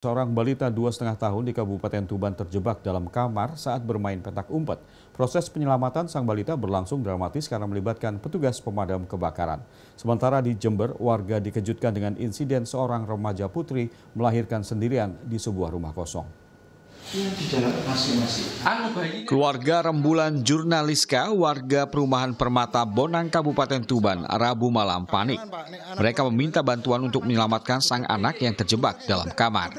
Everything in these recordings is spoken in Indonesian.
Seorang balita 2,5 tahun di Kabupaten Tuban terjebak dalam kamar saat bermain petak umpet. Proses penyelamatan sang balita berlangsung dramatis karena melibatkan petugas pemadam kebakaran. Sementara di Jember, warga dikejutkan dengan insiden seorang remaja putri melahirkan sendirian di sebuah rumah kosong. Keluarga rembulan jurnaliska warga perumahan Permata Bonang Kabupaten Tuban Rabu malam panik. Mereka meminta bantuan untuk menyelamatkan sang anak yang terjebak dalam kamar.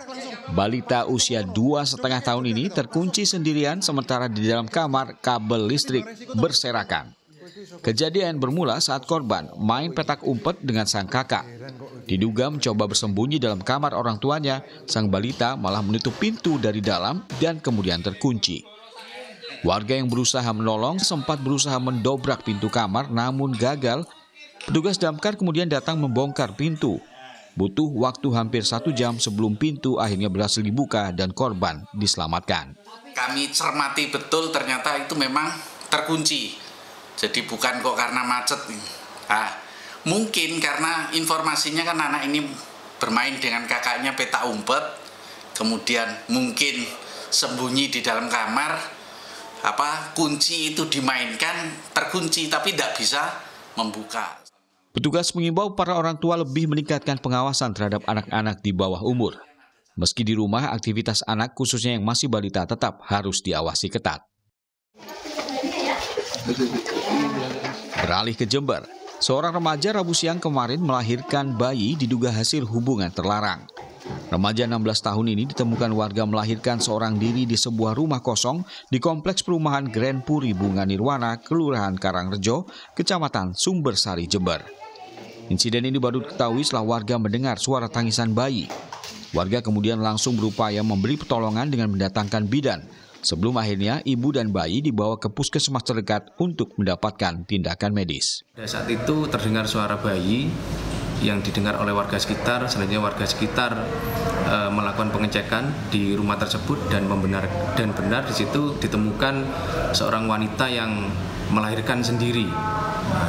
Balita usia 2,5 tahun ini terkunci sendirian sementara di dalam kamar kabel listrik berserakan. Kejadian bermula saat korban main petak umpet dengan sang kakak. Diduga mencoba bersembunyi dalam kamar orang tuanya, sang balita malah menutup pintu dari dalam dan kemudian terkunci. Warga yang berusaha menolong sempat berusaha mendobrak pintu kamar namun gagal. Petugas damkar kemudian datang membongkar pintu. Butuh waktu hampir 1 jam sebelum pintu akhirnya berhasil dibuka dan korban diselamatkan. Kami cermati betul ternyata itu memang terkunci. Jadi bukan kok karena macet. Mungkin karena informasinya kan anak ini bermain dengan kakaknya petak umpet, kemudian mungkin sembunyi di dalam kamar, kunci itu dimainkan, terkunci tapi tidak bisa membuka. Petugas mengimbau para orang tua lebih meningkatkan pengawasan terhadap anak-anak di bawah umur. Meski di rumah, aktivitas anak khususnya yang masih balita tetap harus diawasi ketat. Beralih ke Jember. Seorang remaja Rabu siang kemarin melahirkan bayi diduga hasil hubungan terlarang. Remaja 16 tahun ini ditemukan warga melahirkan seorang diri di sebuah rumah kosong di Kompleks Perumahan Grand Puri Bunga Nirwana, Kelurahan Karangrejo, Kecamatan Sumbersari, Jember. Insiden ini baru diketahui setelah warga mendengar suara tangisan bayi. Warga kemudian langsung berupaya memberi pertolongan dengan mendatangkan bidan. Sebelum akhirnya ibu dan bayi dibawa ke puskesmas terdekat untuk mendapatkan tindakan medis. Pada saat itu terdengar suara bayi yang didengar oleh warga sekitar. Selanjutnya warga sekitar melakukan pengecekan di rumah tersebut dan benar di situ ditemukan seorang wanita yang melahirkan sendiri.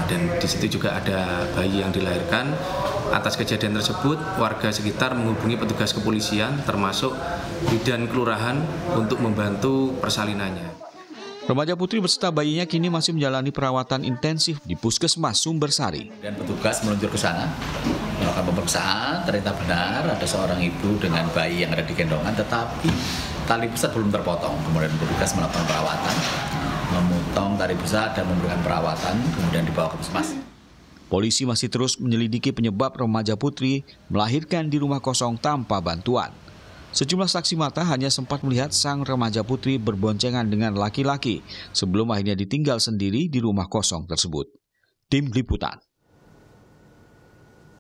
Dan di situ juga ada bayi yang dilahirkan. Atas kejadian tersebut, warga sekitar menghubungi petugas kepolisian termasuk bidan kelurahan untuk membantu persalinannya. Remaja putri beserta bayinya kini masih menjalani perawatan intensif di Puskesmas Sumbersari. Dan petugas meluncur ke sana, melakukan pemeriksaan, ternyata benar ada seorang ibu dengan bayi yang ada di gendongan, tetapi tali pusat belum terpotong. Kemudian petugas melakukan perawatan, memotong tali pusat dan memberikan perawatan, kemudian dibawa ke puskesmas. Polisi masih terus menyelidiki penyebab remaja putri melahirkan di rumah kosong tanpa bantuan. Sejumlah saksi mata hanya sempat melihat sang remaja putri berboncengan dengan laki-laki sebelum akhirnya ditinggal sendiri di rumah kosong tersebut. Tim Liputan.